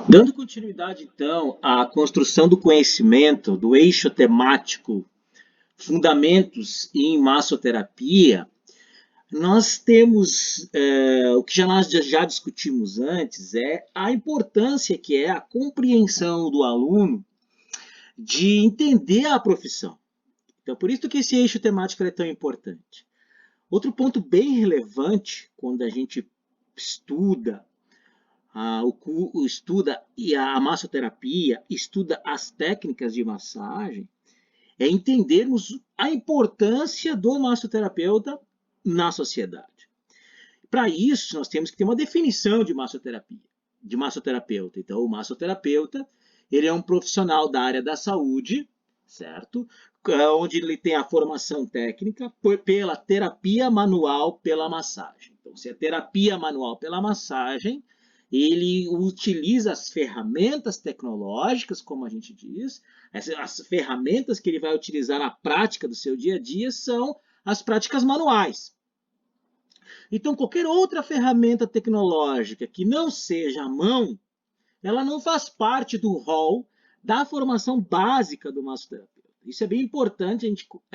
Dando continuidade, então, à construção do conhecimento, do eixo temático, fundamentos em massoterapia, nós temos, o que nós já discutimos antes, é a importância que é a compreensão do aluno de entender a profissão. Então, por isso que esse eixo temático é tão importante. Outro ponto bem relevante, quando a gente estuda estuda a massoterapia, estuda as técnicas de massagem, é entendermos a importância do massoterapeuta na sociedade. Para isso, nós temos que ter uma definição de massoterapia, de massoterapeuta. Então, o massoterapeuta, ele é um profissional da área da saúde, certo? Onde ele tem a formação técnica pela terapia manual pela massagem. Então, se é terapia manual pela massagem, ele utiliza as ferramentas tecnológicas, como a gente diz, as ferramentas que ele vai utilizar na prática do seu dia a dia são as práticas manuais. Então, qualquer outra ferramenta tecnológica que não seja a mão, ela não faz parte do rol da formação básica do massoterapeuta. Isso é bem importante a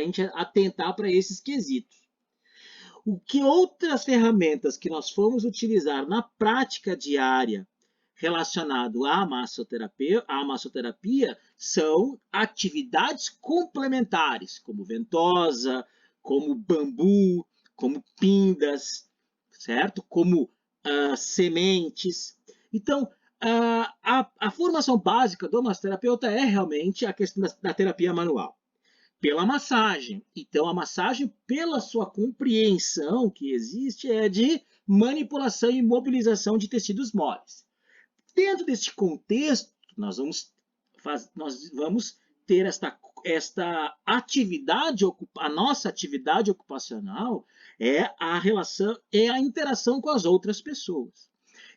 gente atentar para esses quesitos. O que outras ferramentas que nós formos utilizar na prática diária relacionado à massoterapia são atividades complementares, como ventosa, como bambu, como pindas, certo? Como sementes. Então, a formação básica do massoterapeuta é realmente a questão da terapia manual pela massagem. Então, a massagem, pela sua compreensão que existe, é de manipulação e mobilização de tecidos moles. Dentro deste contexto, nós vamos ter esta atividade, a nossa atividade ocupacional é a relação, é a interação com as outras pessoas.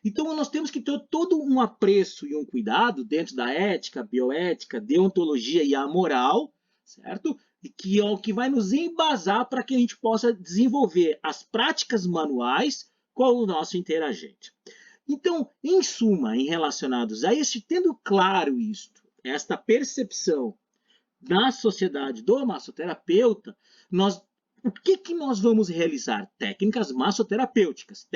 Então, nós temos que ter todo um apreço e um cuidado dentro da ética, bioética, deontologia e a moral, certo? E que é o que vai nos embasar para que a gente possa desenvolver as práticas manuais com o nosso interagente. Então, em suma, em relacionados a este, tendo claro isto, esta percepção da sociedade do massoterapeuta, o que nós vamos realizar? Técnicas massoterapêuticas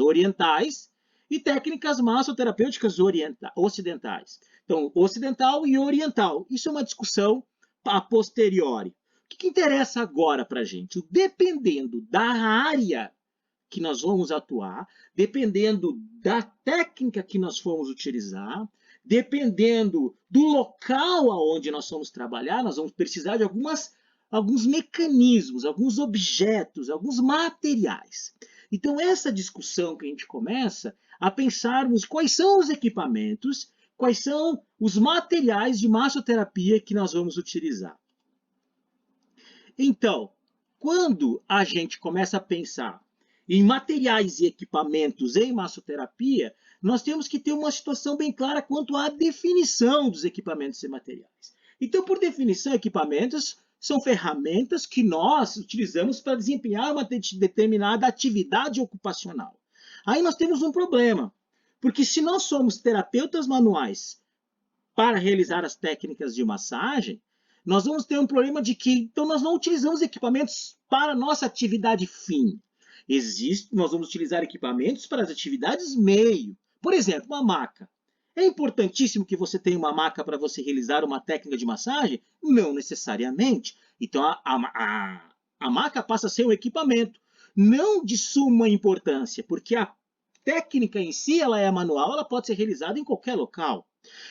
orientais e técnicas massoterapêuticas ocidentais. Então, ocidental e oriental. Isso é uma discussão a posteriori. O que interessa agora para a gente? Dependendo da área que nós vamos atuar, dependendo da técnica que nós formos utilizar, dependendo do local aonde nós vamos trabalhar, nós vamos precisar de alguns mecanismos, alguns objetos, alguns materiais. Então, essa discussão que a gente começa a pensarmos quais são os equipamentos, quais são os materiais de massoterapia que nós vamos utilizar. Então, quando a gente começa a pensar em materiais e equipamentos em massoterapia, nós temos que ter uma situação bem clara quanto à definição dos equipamentos e materiais. Então, por definição, equipamentos são ferramentas que nós utilizamos para desempenhar uma determinada atividade ocupacional. Aí nós temos um problema, porque se nós somos terapeutas manuais para realizar as técnicas de massagem, nós vamos ter um problema de que, então, nós não utilizamos equipamentos para a nossa atividade fim. Nós vamos utilizar equipamentos para as atividades meio. Por exemplo, uma maca. É importantíssimo que você tenha uma maca para você realizar uma técnica de massagem? Não necessariamente. Então, a maca passa a ser um equipamento. Não de suma importância, porque a técnica em si ela é manual, ela pode ser realizada em qualquer local.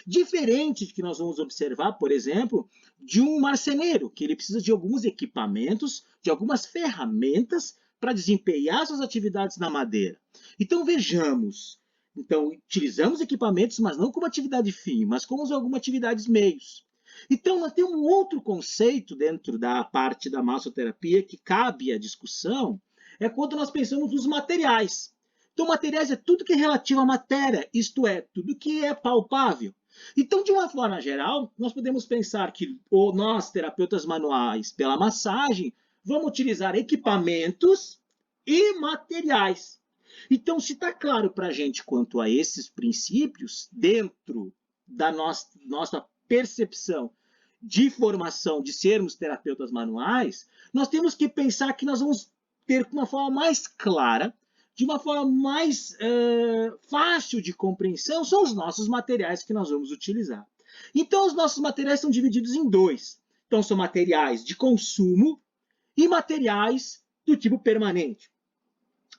Diferente de que nós vamos observar, por exemplo, de um marceneiro, que ele precisa de alguns equipamentos, de algumas ferramentas para desempenhar suas atividades na madeira. Então, vejamos. Então, utilizamos equipamentos, mas não como atividade fim, mas como algumas atividades meios. Então, nós temos um outro conceito dentro da parte da massoterapia que cabe à discussão, é quando nós pensamos nos materiais. Então, materiais é tudo que é relativo à matéria, isto é, tudo que é palpável. Então, de uma forma geral, nós podemos pensar que nós, terapeutas manuais, pela massagem, vamos utilizar equipamentos e materiais. Então, se está claro para a gente quanto a esses princípios, dentro da nossa percepção de formação, de sermos terapeutas manuais, nós temos que pensar que nós vamos ter uma forma mais clara, de uma forma mais fácil de compreensão, são os nossos materiais que nós vamos utilizar. Então, os nossos materiais são divididos em dois. Então, são materiais de consumo e materiais do tipo permanente.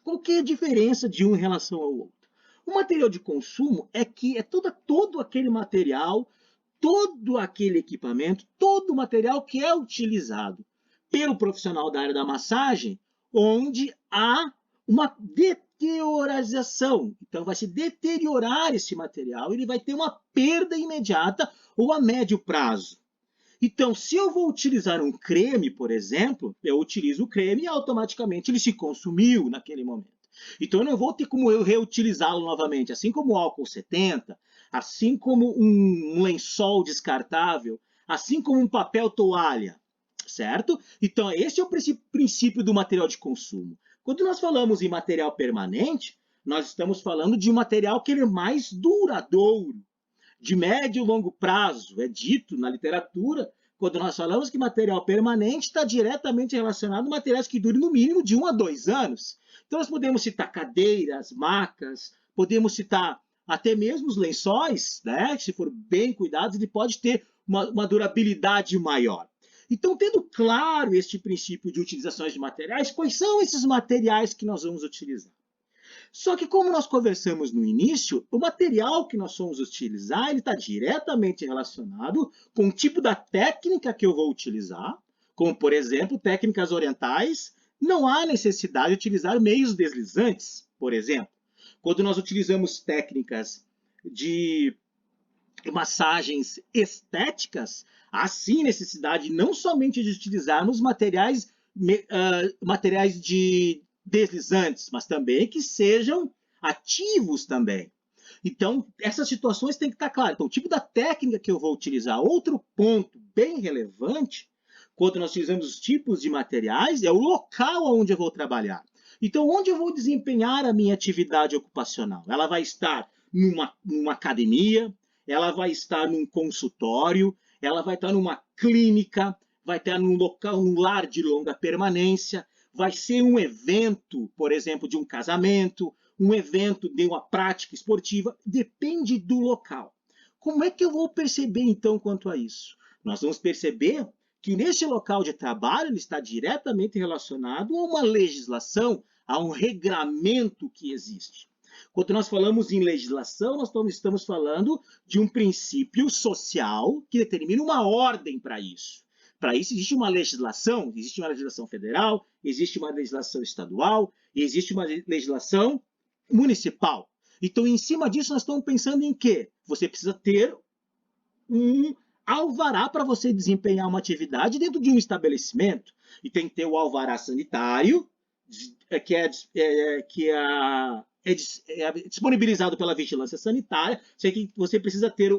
Qual que é a diferença de um em relação ao outro? O material de consumo é que é todo aquele material, todo aquele equipamento, todo o material que é utilizado pelo profissional da área da massagem, onde há uma deteriorização. Então, vai se deteriorar esse material, ele vai ter uma perda imediata ou a médio prazo. Então, se eu vou utilizar um creme, por exemplo, eu utilizo o creme e automaticamente ele se consumiu naquele momento. Então, eu não vou ter como eu reutilizá-lo novamente, assim como o álcool 70, assim como um lençol descartável, assim como um papel toalha, certo? Então, esse é o princípio do material de consumo. Quando nós falamos em material permanente, nós estamos falando de um material que ele é mais duradouro, de médio e longo prazo. É dito na literatura, quando nós falamos que material permanente está diretamente relacionado a materiais que durem no mínimo de 1 a 2 anos. Então, nós podemos citar cadeiras, macas, podemos citar até mesmo os lençóis, né? Se for bem cuidados, ele pode ter uma durabilidade maior. Então, tendo claro este princípio de utilizações de materiais, quais são esses materiais que nós vamos utilizar? Só que, como nós conversamos no início, o material que nós vamos utilizar ele está diretamente relacionado com o tipo da técnica que eu vou utilizar, como, por exemplo, técnicas orientais. Não há necessidade de utilizar meios deslizantes, por exemplo. Quando nós utilizamos técnicas de massagens estéticas, há sim necessidade não somente de utilizarmos materiais de deslizantes, mas também que sejam ativos também. Então, essas situações têm que estar claras. Então, o tipo da técnica que eu vou utilizar. Outro ponto bem relevante, quando nós utilizamos os tipos de materiais, é o local onde eu vou trabalhar. Então, onde eu vou desempenhar a minha atividade ocupacional? Ela vai estar numa academia, ela vai estar num consultório, ela vai estar numa clínica, vai estar num local, num lar de longa permanência, vai ser um evento, por exemplo, de um casamento, um evento de uma prática esportiva, depende do local. Como é que eu vou perceber, então, quanto a isso? Nós vamos perceber que nesse local de trabalho ele está diretamente relacionado a uma legislação, a um regramento que existe. Quando nós falamos em legislação, nós estamos falando de um princípio social que determina uma ordem para isso. Para isso existe uma legislação federal, existe uma legislação estadual e existe uma legislação municipal. Então, em cima disso, nós estamos pensando em quê? Você precisa ter um alvará para você desempenhar uma atividade dentro de um estabelecimento. E tem que ter o alvará sanitário, que é disponibilizado pela vigilância sanitária. Você precisa ter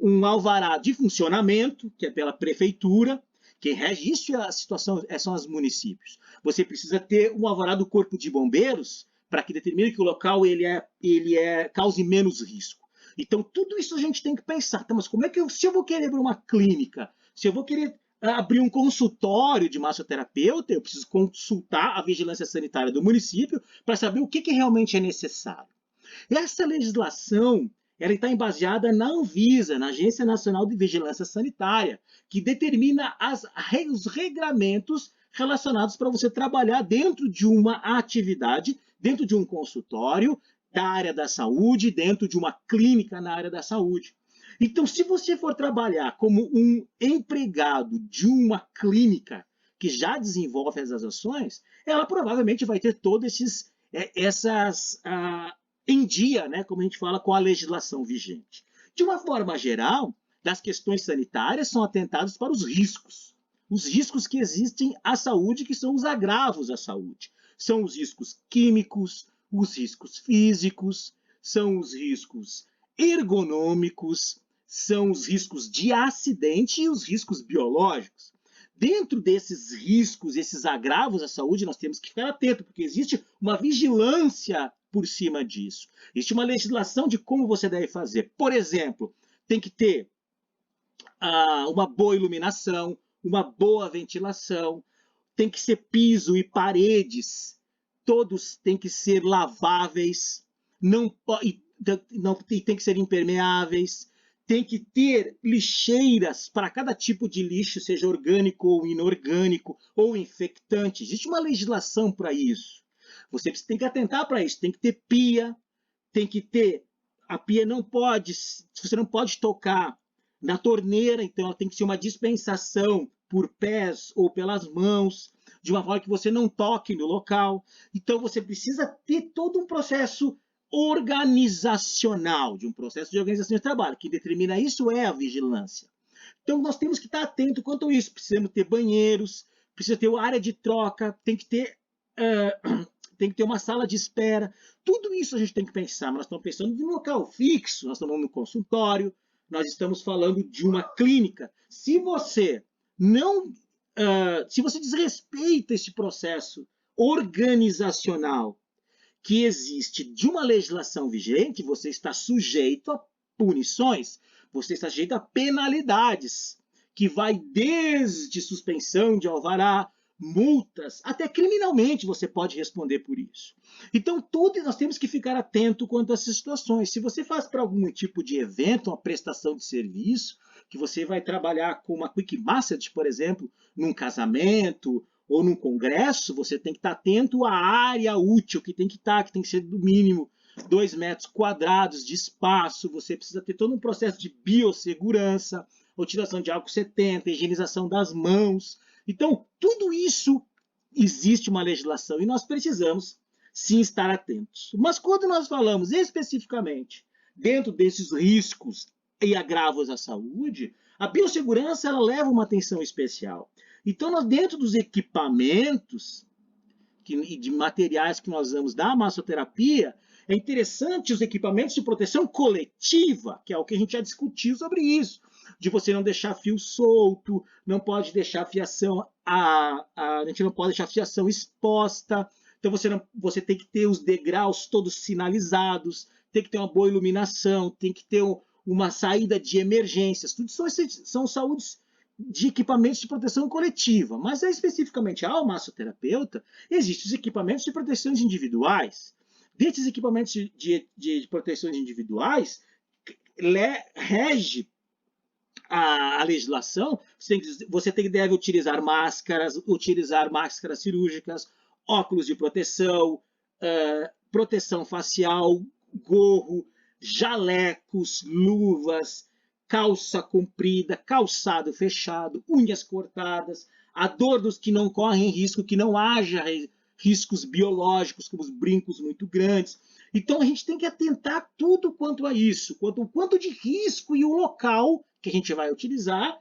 um alvará de funcionamento, que é pela prefeitura. Quem rege isso a situação são os municípios. Você precisa ter um alvará do Corpo de Bombeiros para que determine que o local cause menos risco. Então, tudo isso a gente tem que pensar. Então, mas como é que se eu vou querer abrir uma clínica, se eu vou querer abrir um consultório de massoterapeuta, eu preciso consultar a vigilância sanitária do município para saber o que realmente é necessário. Essa legislação ela está baseada na Anvisa, na Agência Nacional de Vigilância Sanitária, que determina os regramentos relacionados para você trabalhar dentro de uma atividade, dentro de um consultório da área da saúde, dentro de uma clínica na área da saúde. Então, se você for trabalhar como um empregado de uma clínica que já desenvolve essas ações, ela provavelmente vai ter todas essas em dia, né, como a gente fala, com a legislação vigente. De uma forma geral, das questões sanitárias são atentados para os riscos que existem à saúde, que são os agravos à saúde. São os riscos químicos, os riscos físicos, são os riscos ergonômicos, são os riscos de acidente e os riscos biológicos. dentro desses riscos, esses agravos à saúde, nós temos que ficar atento, porque existe uma vigilância por cima disso. Existe uma legislação de como você deve fazer. Por exemplo, tem que ter uma boa iluminação, uma boa ventilação, tem que ser piso e paredes, todos têm que ser laváveis, e tem que ser impermeáveis, tem que ter lixeiras para cada tipo de lixo, seja orgânico ou inorgânico, ou infectante. Existe uma legislação para isso. Você tem que atentar para isso, tem que ter pia, tem que ter... A pia não pode... Você não pode tocar na torneira, então ela tem que ser uma dispensação por pés ou pelas mãos, de uma forma que você não toque no local. Então você precisa ter todo um processo organizacional, de um processo de organização de trabalho. Quem determina isso é a vigilância. Então nós temos que estar atentos quanto a isso. Precisamos ter banheiros, precisa ter área de troca, tem que ter uma sala de espera. Tudo isso a gente tem que pensar. Nós estamos pensando em um local fixo, nós estamos no consultório, nós estamos falando de uma clínica. Se você desrespeita esse processo organizacional que existe de uma legislação vigente, você está sujeito a punições, você está sujeito a penalidades, que vai desde suspensão de alvará, multas, até criminalmente você pode responder por isso. Então, todos nós temos que ficar atento quanto a essas situações. Se você faz para algum tipo de evento, uma prestação de serviço, que você vai trabalhar com uma quick massage, por exemplo, num casamento ou num congresso, você tem que estar atento à área útil que tem que ser do mínimo 2 metros quadrados de espaço, você precisa ter todo um processo de biossegurança, utilização de álcool 70, higienização das mãos. Então, tudo isso existe uma legislação e nós precisamos sim estar atentos. Mas quando nós falamos especificamente dentro desses riscos e agravos à saúde, a biossegurança ela leva uma atenção especial. Então, nós, dentro dos equipamentos e de materiais que nós usamos da massoterapia, é interessante os equipamentos de proteção coletiva, que é o que a gente já discutiu sobre isso, de você não deixar fio solto, não pode deixar fiação, a gente não pode deixar fiação exposta, então você tem que ter os degraus todos sinalizados, tem que ter uma boa iluminação, tem que ter uma saída de emergências, tudo são saúdes de equipamentos de proteção coletiva, mas especificamente ao massoterapeuta, existem os equipamentos de proteções individuais. Desses equipamentos de proteções individuais, rege a legislação, você deve utilizar máscaras cirúrgicas, óculos de proteção, proteção facial, gorro, jalecos, luvas, calça comprida, calçado fechado, unhas cortadas, adornos que não correm risco, que não haja riscos biológicos, como os brincos muito grandes. Então a gente tem que atentar tudo quanto a isso, quanto de risco e o local que a gente vai utilizar,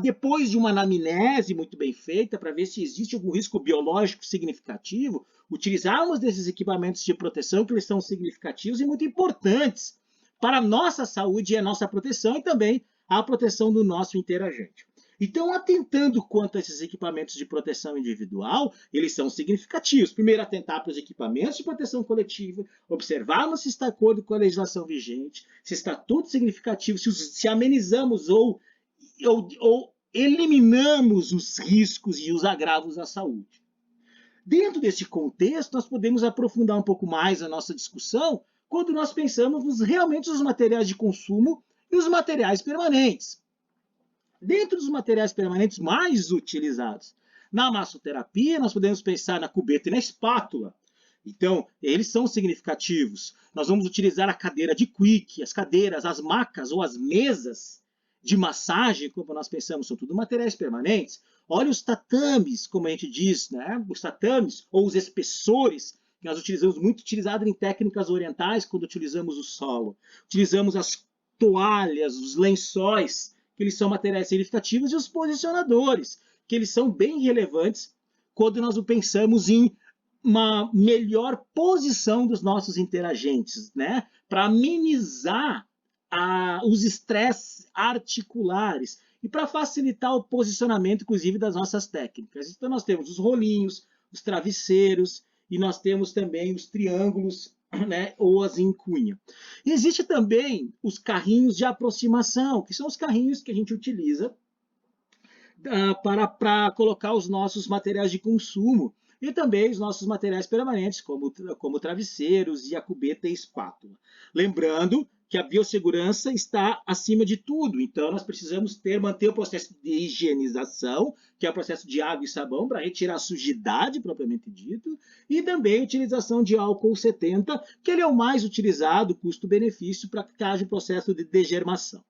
depois de uma anamnese muito bem feita, para ver se existe algum risco biológico significativo, utilizarmos desses equipamentos de proteção que eles são significativos e muito importantes para a nossa saúde e a nossa proteção e também a proteção do nosso interagente. Então, atentando quanto a esses equipamentos de proteção individual, eles são significativos. Primeiro, atentar para os equipamentos de proteção coletiva, observarmos se está de acordo com a legislação vigente, se está tudo significativo, se amenizamos ou eliminamos os riscos e os agravos à saúde. Dentro desse contexto, nós podemos aprofundar um pouco mais a nossa discussão quando nós pensamos realmente nos materiais de consumo e os materiais permanentes. Dentro dos materiais permanentes mais utilizados na massoterapia, nós podemos pensar na cubeta e na espátula. Então, eles são significativos. Nós vamos utilizar a cadeira de quick, as cadeiras, as macas ou as mesas de massagem, como nós pensamos, são tudo materiais permanentes. Olha os tatames, como a gente diz, né? Os tatames ou os espessores, que nós utilizamos muito, utilizado em técnicas orientais quando utilizamos o solo. Utilizamos as toalhas, os lençóis, que eles são materiais significativos, e os posicionadores, que eles são bem relevantes quando nós pensamos em uma melhor posição dos nossos interagentes, né? Para amenizar os estresses articulares e para facilitar o posicionamento, inclusive, das nossas técnicas. Então, nós temos os rolinhos, os travesseiros, e nós temos também os triângulos, né, ou as em cunha. E existe também os carrinhos de aproximação, que são os carrinhos que a gente utiliza para colocar os nossos materiais de consumo e também os nossos materiais permanentes, como travesseiros e a cubeta e espátula. Lembrando que a biossegurança está acima de tudo, então nós precisamos manter o processo de higienização, que é o processo de água e sabão, para retirar a sujidade propriamente dito, e também a utilização de álcool 70, que ele é o mais utilizado, custo-benefício, para que haja o processo de degermação.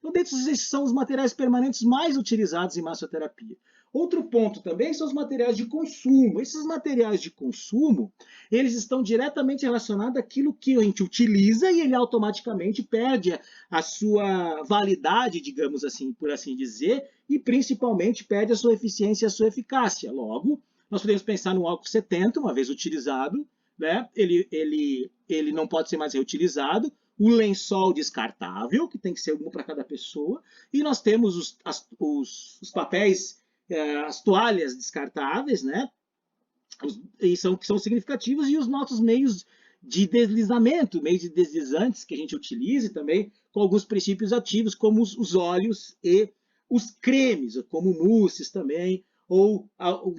Então, esses são os materiais permanentes mais utilizados em massoterapia. Outro ponto também são os materiais de consumo. Esses materiais de consumo, eles estão diretamente relacionados àquilo que a gente utiliza e ele automaticamente perde a sua validade, digamos assim, por assim dizer, e principalmente perde a sua eficiência e a sua eficácia. Logo, nós podemos pensar no álcool 70, uma vez utilizado, né? Ele não pode ser mais reutilizado. O lençol descartável, que tem que ser um para cada pessoa, e nós temos os papéis, as toalhas descartáveis, né? Que são significativos, e os nossos meios de deslizamento, meios de deslizantes que a gente utiliza também, com alguns princípios ativos, como os óleos e os cremes, como mousses também, ou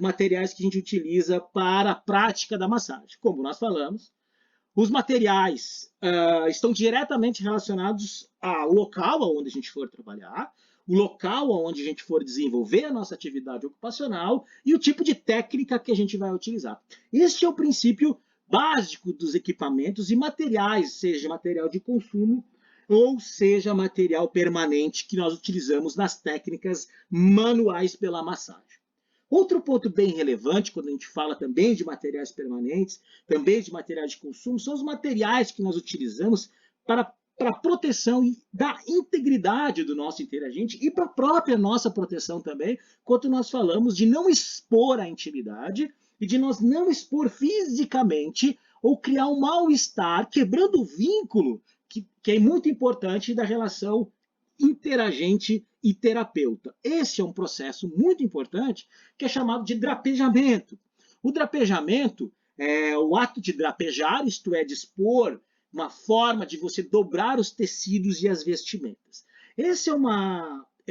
materiais que a gente utiliza para a prática da massagem. Como nós falamos, os materiais estão diretamente relacionados ao local onde a gente for trabalhar, o local onde a gente for desenvolver a nossa atividade ocupacional e o tipo de técnica que a gente vai utilizar. Este é o princípio básico dos equipamentos e materiais, seja material de consumo ou seja material permanente que nós utilizamos nas técnicas manuais pela massagem. Outro ponto bem relevante, quando a gente fala também de materiais permanentes, também de materiais de consumo, são os materiais que nós utilizamos para a proteção da integridade do nosso interagente e para a própria nossa proteção também, quando nós falamos de não expor a intimidade e de nós não expor fisicamente ou criar um mal-estar, quebrando o vínculo, que é muito importante da relação interagente e terapeuta. Esse é um processo muito importante que é chamado de drapejamento. O drapejamento é o ato de drapejar, isto é, dispor uma forma de você dobrar os tecidos e as vestimentas. Esse é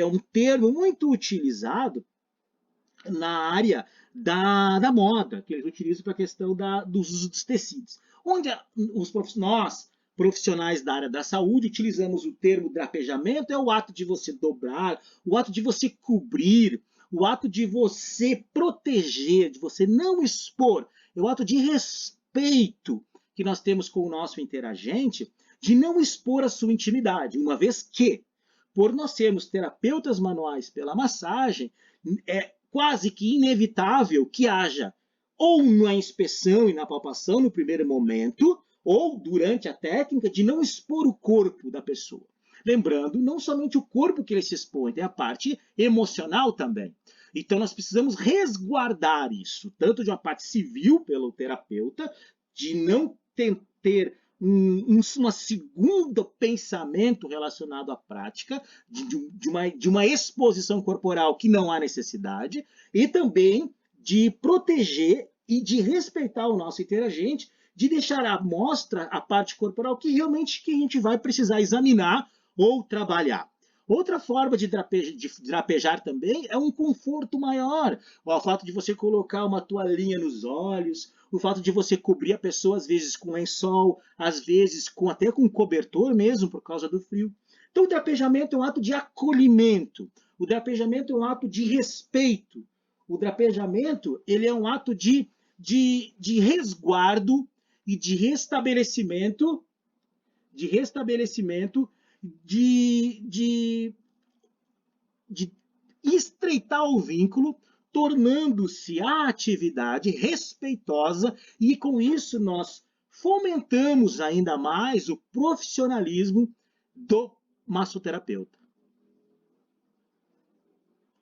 um termo muito utilizado na área da moda, que eles utilizam para a questão do uso dos tecidos. Onde nós, profissionais da área da saúde, utilizamos o termo drapejamento, é o ato de você dobrar, o ato de você cobrir, o ato de você proteger, de você não expor, é o ato de respeito que nós temos com o nosso interagente, de não expor a sua intimidade, uma vez que, por nós sermos terapeutas manuais pela massagem, é quase que inevitável que haja ou na inspeção e na palpação no primeiro momento, ou durante a técnica, de não expor o corpo da pessoa. Lembrando, não somente o corpo que ele se expõe, tem a parte emocional também. Então, nós precisamos resguardar isso, tanto de uma parte civil pelo terapeuta, de não ter um segundo pensamento relacionado à prática, de uma exposição corporal que não há necessidade, e também de proteger e de respeitar o nosso interagente, de deixar à mostra a parte corporal que realmente que a gente vai precisar examinar ou trabalhar. Outra forma de drapejar também é um conforto maior. O fato de você colocar uma toalhinha nos olhos, o fato de você cobrir a pessoa, às vezes com lençol, às vezes até com cobertor mesmo, por causa do frio. Então, o drapejamento é um ato de acolhimento. O drapejamento é um ato de respeito. O drapejamento ele é um ato de resguardo e de restabelecimento, de estreitar o vínculo, tornando-se a atividade respeitosa, e com isso nós fomentamos ainda mais o profissionalismo do massoterapeuta.